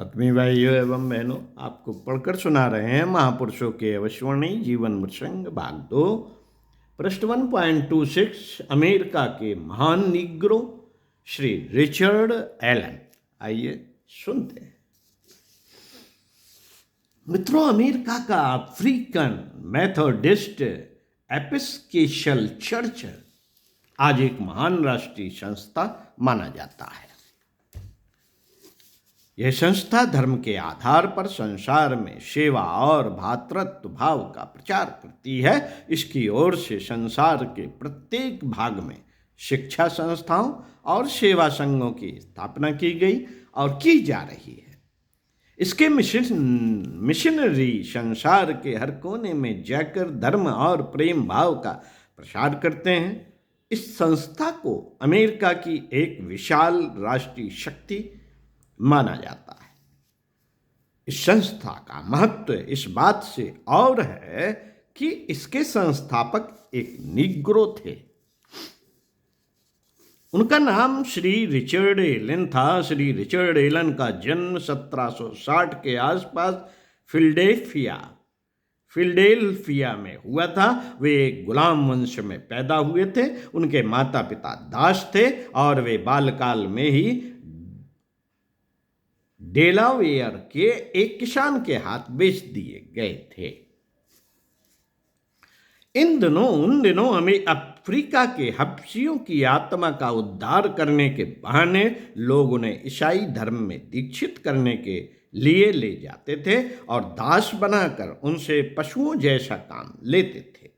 आत्मीय भाइयों एवं बहनों, आपको पढ़कर सुना रहे हैं महापुरुषों के अविस्मरणीय जीवन प्रसंग भाग 2, पृष्ठ 1.26। अमेरिका के महान निग्रो श्री रिचर्ड एलन। आइए सुनते हैं। मित्रों, अमेरिका का अफ्रीकन मेथोडिस्ट एपिस्केशल चर्च आज एक महान राष्ट्रीय संस्था माना जाता है। यह संस्था धर्म के आधार पर संसार में सेवा और भातृत्व भाव का प्रचार करती है। इसकी ओर से संसार के प्रत्येक भाग में शिक्षा संस्थाओं और सेवा संघों की स्थापना की गई और की जा रही है। इसके मिशनरी संसार के हर कोने में जाकर धर्म और प्रेम भाव का प्रसार करते हैं। इस संस्था को अमेरिका की एक विशाल राष्ट्रीय शक्ति माना जाता है। इस संस्था का महत्व इस बात से और है कि इसके संस्थापक एक निग्रो थे। उनका नाम श्री रिचर्ड एलन था। श्री रिचर्ड एलन का जन्म 1760 के आसपास फिलडेल्फिया में हुआ था। वे एक गुलाम वंश में पैदा हुए थे। उनके माता पिता दास थे और वे बालकाल में ही डेलावेयर के एक किसान के हाथ बेच दिए गए थे। उन दिनों हमें अफ्रीका के हबशियों की आत्मा का उद्धार करने के बहाने लोग उन्हें ईसाई धर्म में दीक्षित करने के लिए ले जाते थे और दास बनाकर उनसे पशुओं जैसा काम लेते थे।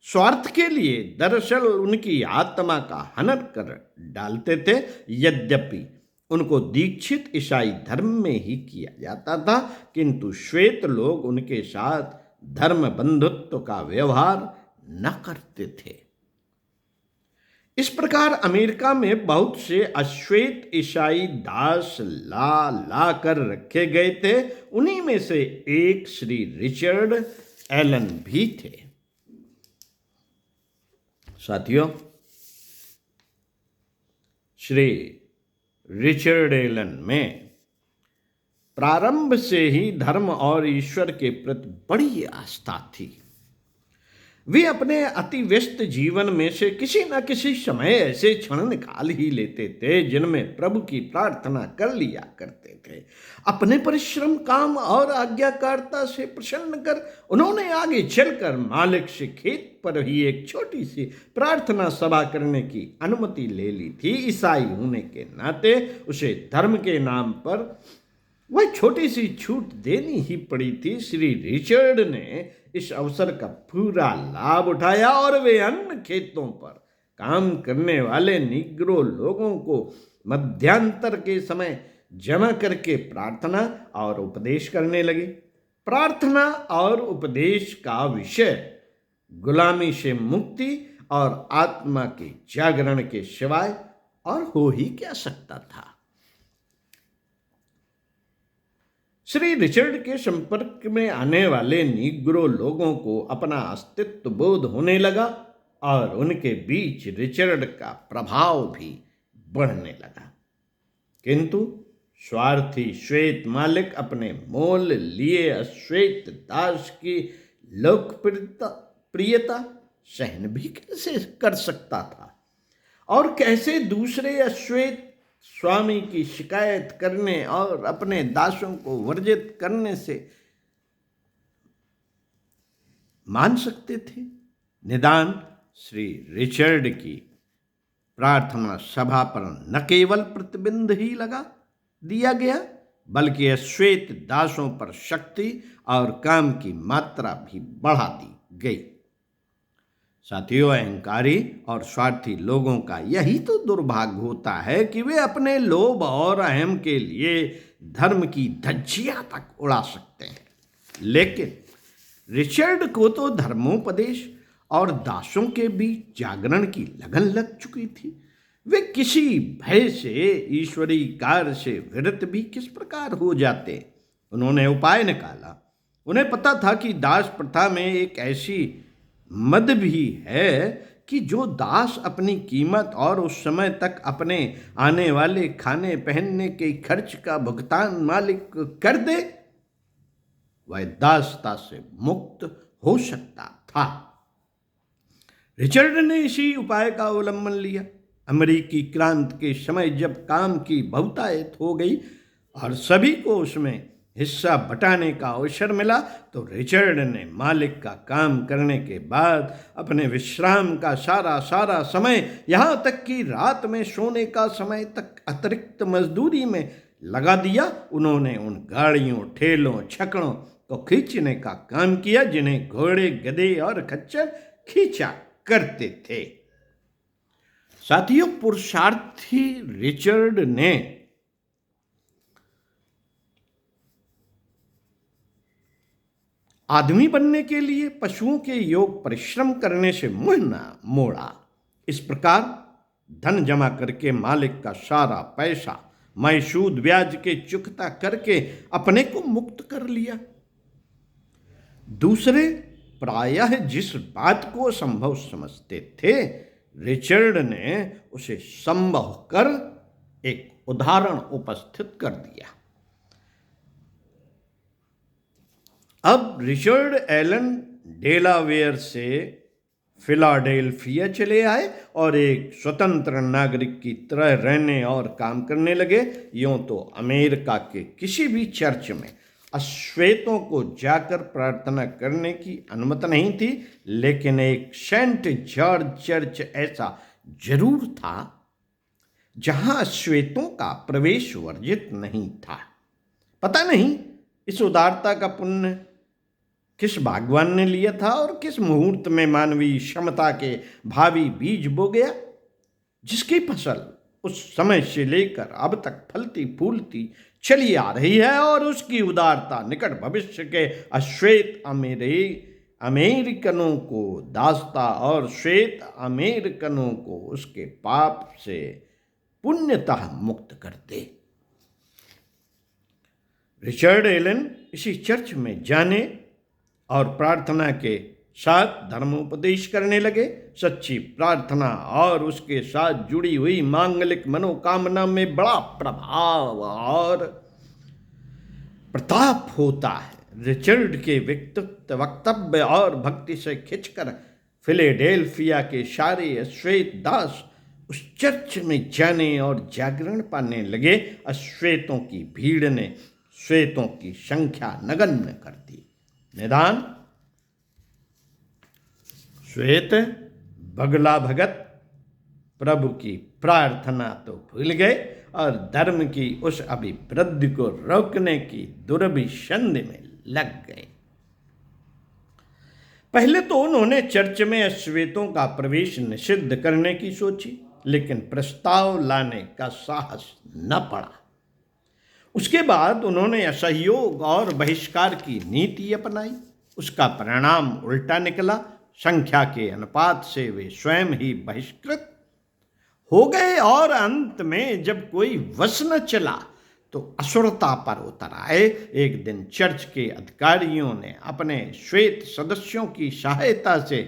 स्वार्थ के लिए दरअसल उनकी आत्मा का हनन कर डालते थे। यद्यपि उनको दीक्षित ईसाई धर्म में ही किया जाता था, किंतु श्वेत लोग उनके साथ धर्म बंधुत्व का व्यवहार न करते थे। इस प्रकार अमेरिका में बहुत से अश्वेत ईसाई दास ला कर रखे गए थे। उन्हीं में से एक श्री रिचर्ड एलन भी थे। साथियों, श्री रिचर्ड एलन में प्रारंभ से ही धर्म और ईश्वर के प्रति बड़ी आस्था थी। वे अपने अति व्यस्त जीवन में से किसी न किसी समय ऐसे क्षण निकाल ही लेते थे जिनमें प्रभु की प्रार्थना कर लिया करते थे। अपने परिश्रम, काम और आज्ञाकारिता से प्रसन्न कर उन्होंने आगे चलकर मालिक से खेत पर ही एक छोटी सी प्रार्थना सभा करने की अनुमति ले ली थी। ईसाई होने के नाते उसे धर्म के नाम पर वह छोटी सी छूट देनी ही पड़ी थी। श्री रिचर्ड ने इस अवसर का पूरा लाभ उठाया और वे अन्य खेतों पर काम करने वाले निग्रो लोगों को मध्यांतर के समय जमा करके प्रार्थना और उपदेश करने लगे। प्रार्थना और उपदेश का विषय गुलामी से मुक्ति और आत्मा के जागरण के सिवाय और हो ही क्या सकता था। श्री रिचर्ड के संपर्क में आने वाले निग्रो लोगों को अपना अस्तित्व बोध होने लगा और उनके बीच रिचर्ड का प्रभाव भी बढ़ने लगा। किंतु स्वार्थी श्वेत मालिक अपने मोल लिए अश्वेत दास की लोकप्रियता सहन भी कैसे कर सकता था और कैसे दूसरे अश्वेत स्वामी की शिकायत करने और अपने दासों को वर्जित करने से मान सकते थे। निदान श्री रिचर्ड की प्रार्थना सभा पर न केवल प्रतिबंध ही लगा दिया गया, बल्कि अश्वेत दासों पर शक्ति और काम की मात्रा भी बढ़ा दी गई। साथियों, अहंकारी और स्वार्थी लोगों का यही तो दुर्भाग्य होता है कि वे अपने लोभ और अहम के लिए धर्म की धज्जियां तक उड़ा सकते हैं। लेकिन रिचर्ड को तो धर्मोपदेश और दासों के बीच जागरण की लगन लग चुकी थी। वे किसी भय से ईश्वरीय कार्य से विरत भी किस प्रकार हो जाते। उन्होंने उपाय निकाला। उन्हें पता था कि दास प्रथा में एक ऐसी मद भी है कि जो दास अपनी कीमत और उस समय तक अपने आने वाले खाने पहनने के खर्च का भुगतान मालिक को कर दे, वह दासता से मुक्त हो सकता था। रिचर्ड ने इसी उपाय का अवलंबन लिया। अमेरिकी क्रांति के समय जब काम की बहुतायत हो गई और सभी को उसमें हिस्सा बटाने का अवसर मिला, तो रिचर्ड ने मालिक का काम करने के बाद अपने विश्राम का सारा समय, यहाँ तक कि रात में सोने का समय तक अतिरिक्त मजदूरी में लगा दिया। उन्होंने उन गाड़ियों, ठेलों, छकड़ों को खींचने का काम किया जिन्हें घोड़े, गधे और खच्चर खींचा करते थे। साथियों, पुरुषार्थी रिचर्ड ने आदमी बनने के लिए पशुओं के योग परिश्रम करने से मुंह न मोड़ा। इस प्रकार धन जमा करके मालिक का सारा पैसा मैं सूद ब्याज के चुकता करके अपने को मुक्त कर लिया। दूसरे प्रायः जिस बात को संभव समझते थे, रिचर्ड ने उसे संभव कर एक उदाहरण उपस्थित कर दिया। अब रिचर्ड एलन डेलावेयर से फिलाडेल्फिया चले आए और एक स्वतंत्र नागरिक की तरह रहने और काम करने लगे। यूं तो अमेरिका के किसी भी चर्च में अश्वेतों को जाकर प्रार्थना करने की अनुमति नहीं थी, लेकिन एक सेंट जॉर्ज चर्च ऐसा जरूर था जहां अश्वेतों का प्रवेश वर्जित नहीं था। पता नहीं इस उदारता का पुण्य किस भगवान ने लिया था और किस मुहूर्त में मानवीय क्षमता के भावी बीज बो गया, जिसकी फसल उस समय से लेकर अब तक फलती फूलती चली आ रही है और उसकी उदारता निकट भविष्य के अश्वेत अमेरिकनों को दासता और श्वेत अमेरिकनों को उसके पाप से पुण्यतः मुक्त कर दे। रिचर्ड एलन इसी चर्च में जाने और प्रार्थना के साथ धर्मोपदेश करने लगे। सच्ची प्रार्थना और उसके साथ जुड़ी हुई मांगलिक मनोकामना में बड़ा प्रभाव और प्रताप होता है। रिचर्ड के व्यक्तित्व, वक्तव्य और भक्ति से खिंचकर फिलाडेल्फिया के सारे अश्वेत दास उस चर्च में जाने और जागरण पाने लगे। अश्वेतों की भीड़ ने श्वेतों की संख्या नगण्य कर दी। निदान श्वेत बगला भगत प्रभु की प्रार्थना तो भूल गए और धर्म की उस अभिवृद्धि को रोकने की दुर्भिसंधि में लग गए। पहले तो उन्होंने चर्च में अश्वेतों का प्रवेश निषिद्ध करने की सोची, लेकिन प्रस्ताव लाने का साहस न पड़ा। उसके बाद उन्होंने असहयोग और बहिष्कार की नीति अपनाई। उसका परिणाम उल्टा निकला। संख्या के अनुपात से वे स्वयं ही बहिष्कृत हो गए और अंत में जब कोई वश न चला तो असुरता पर उतर आए। एक दिन चर्च के अधिकारियों ने अपने श्वेत सदस्यों की सहायता से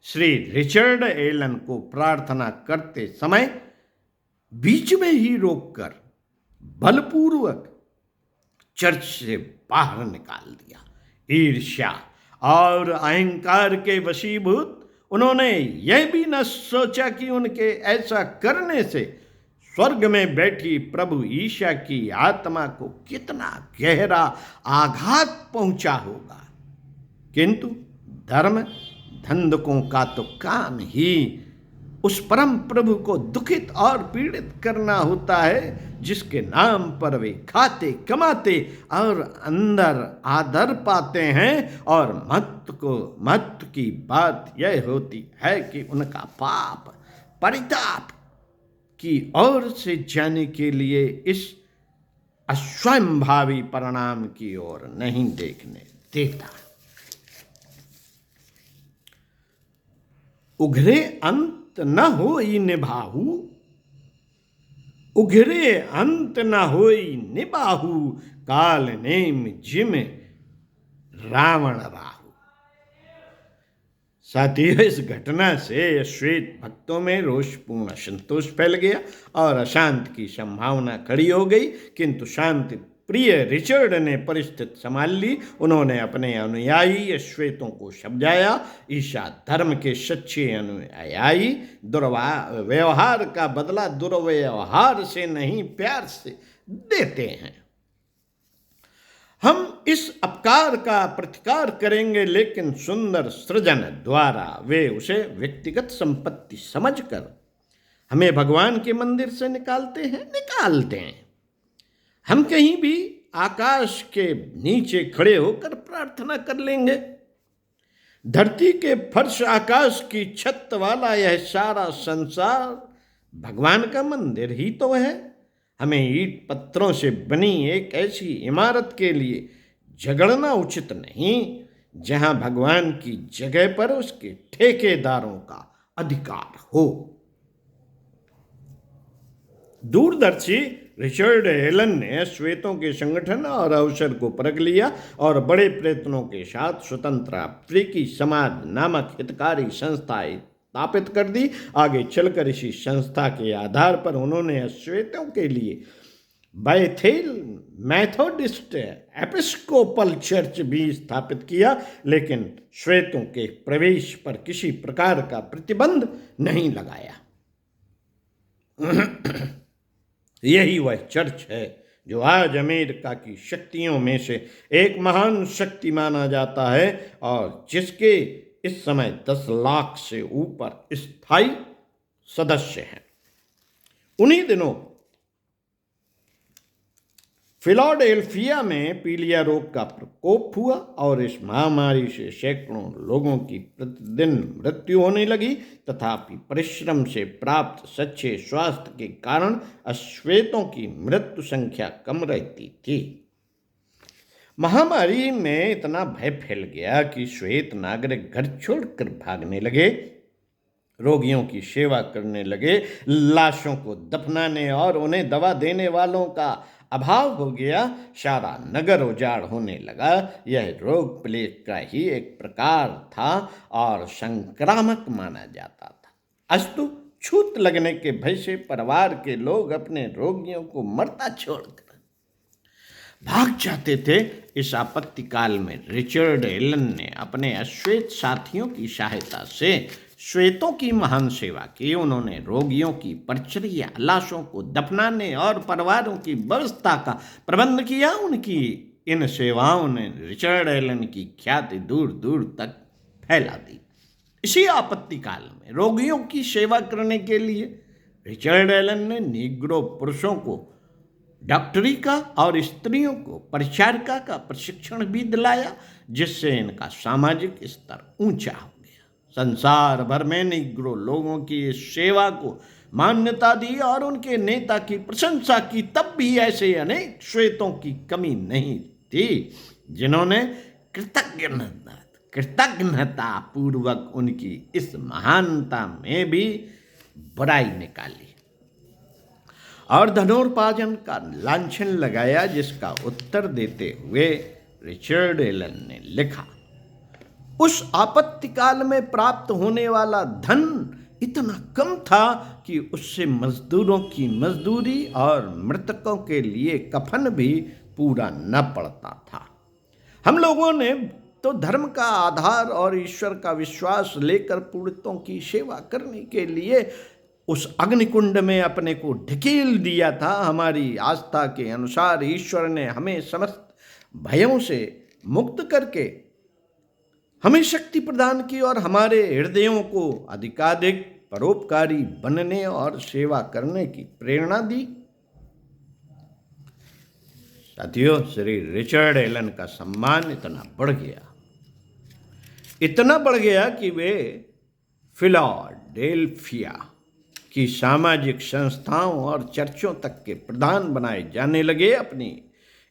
श्री रिचर्ड एलन को प्रार्थना करते समय बीच में ही रोककर बलपूर्वक चर्च से बाहर निकाल दिया। ईर्ष्या और अहंकार के वशीभूत उन्होंने यह भी न सोचा कि उनके ऐसा करने से स्वर्ग में बैठी प्रभु ईशा की आत्मा को कितना गहरा आघात पहुंचा होगा। किंतु धर्म धंधकों का तो काम ही उस परम प्रभु को दुखित और पीड़ित करना होता है, जिसके नाम पर वे खाते कमाते और अंदर आदर पाते हैं। और महत्व की बात यह होती है कि उनका पाप परिताप की ओर से जाने के लिए इस अस्वयंभावी परिणाम की ओर नहीं देखने देता। उघरे अंत न होई निभाहु, उघरे अंत न होई निबाहु, काल नेम जिम रावण राहु। साथियों, इस घटना से श्वेत भक्तों में रोषपूर्ण असंतोष फैल गया और अशांति की संभावना खड़ी हो गई। किंतु शांति प्रिय रिचर्ड ने परिस्थिति संभाल ली। उन्होंने अपने अनुयायी श्वेतों को समझाया, ईसा धर्म के सच्चे अनुयायी दुर्व्यवहार का बदला दुर्व्यवहार से नहीं, प्यार से देते हैं। हम इस अपकार का प्रतिकार करेंगे, लेकिन सुंदर सृजन द्वारा वे उसे व्यक्तिगत संपत्ति समझकर हमें भगवान के मंदिर से निकालते हैं। हम कहीं भी आकाश के नीचे खड़े होकर प्रार्थना कर लेंगे। धरती के फर्श, आकाश की छत वाला यह सारा संसार भगवान का मंदिर ही तो है। हमें ईंट पत्थरों से बनी एक ऐसी इमारत के लिए झगड़ना उचित नहीं जहां भगवान की जगह पर उसके ठेकेदारों का अधिकार हो। दूरदर्शी रिचर्ड एलन ने श्वेतों के संगठन और अवसर को परख लिया और बड़े प्रयत्नों के साथ स्वतंत्र अफ्रीकी समाज नामक हितकारी संस्था स्थापित कर दी। आगे चलकर इसी संस्था के आधार पर उन्होंने श्वेतों के लिए बैथेल मेथोडिस्ट एपिस्कोपल चर्च भी स्थापित किया, लेकिन श्वेतों के प्रवेश पर किसी प्रकार का प्रतिबंध नहीं लगाया। यही वह चर्च है जो आज अमेरिका की शक्तियों में से एक महान शक्ति माना जाता है और जिसके इस समय 10 लाख से ऊपर स्थायी सदस्य हैं। उन्हीं दिनों फिलाडेल्फिया में पीलिया रोग का प्रकोप हुआ और इस महामारी से सैकड़ों लोगों की प्रतिदिन मृत्यु होने लगी। तथापि परिश्रम से प्राप्त सच्चे स्वास्थ्य के कारण अश्वेतों की मृत्यु संख्या कम रहती थी। महामारी में इतना भय फैल गया कि श्वेत नागरिक घर छोड़कर भागने लगे, रोगियों की सेवा करने लगे, लाशों को दफनाने और उन्हें दवा देने वालों का अभाव हो गया। सारा नगर उजाड़ होने लगा। यह रोग प्लेग का ही एक प्रकार था और संक्रामक माना जाता था। अस्तु छूत लगने के भय से परिवार के लोग अपने रोगियों को मरता छोड़कर भाग जाते थे। इस आपत्ति काल में रिचर्ड एलन ने अपने अश्वेत साथियों की सहायता से श्वेतों की महान सेवा की। उन्होंने रोगियों की परिचर्या, लाशों को दफनाने और परिवारों की व्यवस्था का प्रबंध किया। उनकी इन सेवाओं ने रिचर्ड एलन की ख्याति दूर दूर तक फैला दी। इसी आपत्ति काल में रोगियों की सेवा करने के लिए रिचर्ड एलन ने नीग्रो पुरुषों को डॉक्टरी का और स्त्रियों को परिचारिका का प्रशिक्षण भी दिलाया, जिससे इनका सामाजिक स्तर ऊंचा हो गया। संसार भर में नीग्रो लोगों की इस सेवा को मान्यता दी और उनके नेता की प्रशंसा की। तब भी ऐसे अनेक श्वेतों की कमी नहीं थी जिन्होंने कृतज्ञता पूर्वक उनकी इस महानता में भी बुराई निकाली और धनोपार्जन का लांछन लगाया, जिसका उत्तर देते हुए रिचर्ड एलन ने लिखा, उस आपत्ति काल में प्राप्त होने वाला धन इतना कम था कि उससे मजदूरों की मजदूरी और मृतकों के लिए कफन भी पूरा न पड़ता था। हम लोगों ने तो धर्म का आधार और ईश्वर का विश्वास लेकर पीड़ितों की सेवा करने के लिए उस अग्निकुंड में अपने को ढकेल दिया था। हमारी आस्था के अनुसार ईश्वर ने हमें समस्त भयों से मुक्त करके हमें शक्ति प्रदान की और हमारे हृदयों को अधिकाधिक परोपकारी बनने और सेवा करने की प्रेरणा दी। साथियों, श्री रिचर्ड एलन का सम्मान इतना बढ़ गया कि वे फिलाडेल्फिया की सामाजिक संस्थाओं और चर्चों तक के प्रधान बनाए जाने लगे। अपनी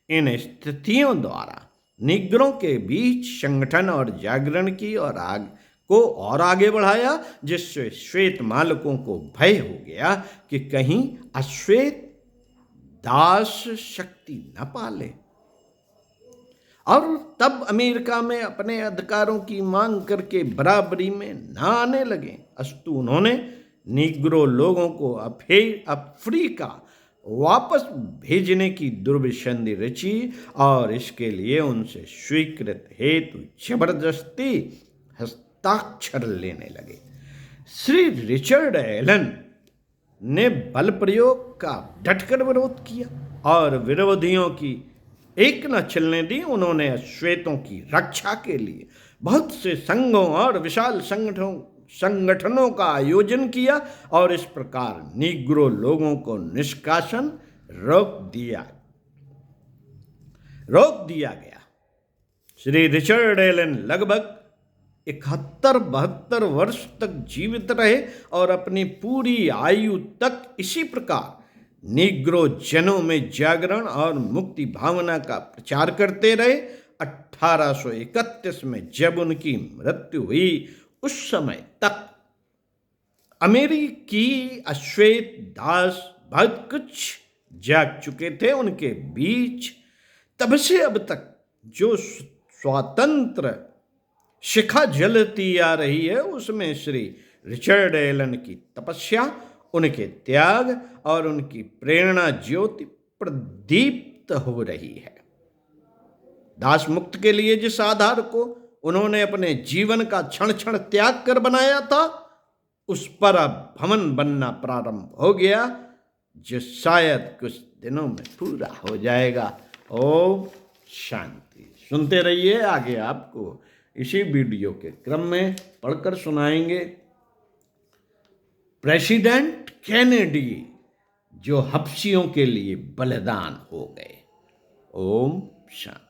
इन स्थितियों द्वारा निग्रों के बीच संगठन और जागरण की और आगे बढ़ाया, जिससे श्वेत मालकों को भय हो गया कि कहीं अश्वेत दास शक्ति न पाले। और तब अमेरिका में अपने अधिकारों की मांग करके बराबरी में न आने लगे। अस्तु उन्होंने निग्रो लोगों को अफ्रीका वापस भेजने की दुर्विसंधि रची और इसके लिए उनसे स्वीकृत हेतु जबरदस्ती हस्ताक्षर लेने लगे। श्री रिचर्ड एलन ने बल प्रयोग का डटकर विरोध किया और विरोधियों की एक न चलने दी। उन्होंने श्वेतों की रक्षा के लिए बहुत से संघों और विशाल संगठनों का आयोजन किया और इस प्रकार निग्रो लोगों को निष्कासन रोक दिया गया। श्री रिचर्ड एलन लगभग 71-72 वर्ष तक जीवित रहे और अपनी पूरी आयु तक इसी प्रकार निग्रो जनों में जागरण और मुक्ति भावना का प्रचार करते रहे। 1831 में जब उनकी मृत्यु हुई उस समय तक अमेरिकी अश्वेत दास बहुत कुछ जाग चुके थे उनके बीच। तब से अब तक जो स्वातंत्र शिखा जलती आ रही है उसमें श्री रिचर्ड एलन की तपस्या, उनके त्याग और उनकी प्रेरणा ज्योति प्रदीप्त हो रही है। दास मुक्त के लिए जिस आधार को उन्होंने अपने जीवन का क्षण क्षण त्याग कर बनाया था उस पर अब भवन बनना प्रारंभ हो गया, जो शायद कुछ दिनों में पूरा हो जाएगा। ओम शांति। सुनते रहिए, आगे आपको इसी वीडियो के क्रम में पढ़कर सुनाएंगे प्रेसिडेंट कैनेडी जो हब्शियों के लिए बलिदान हो गए। ओम शांति।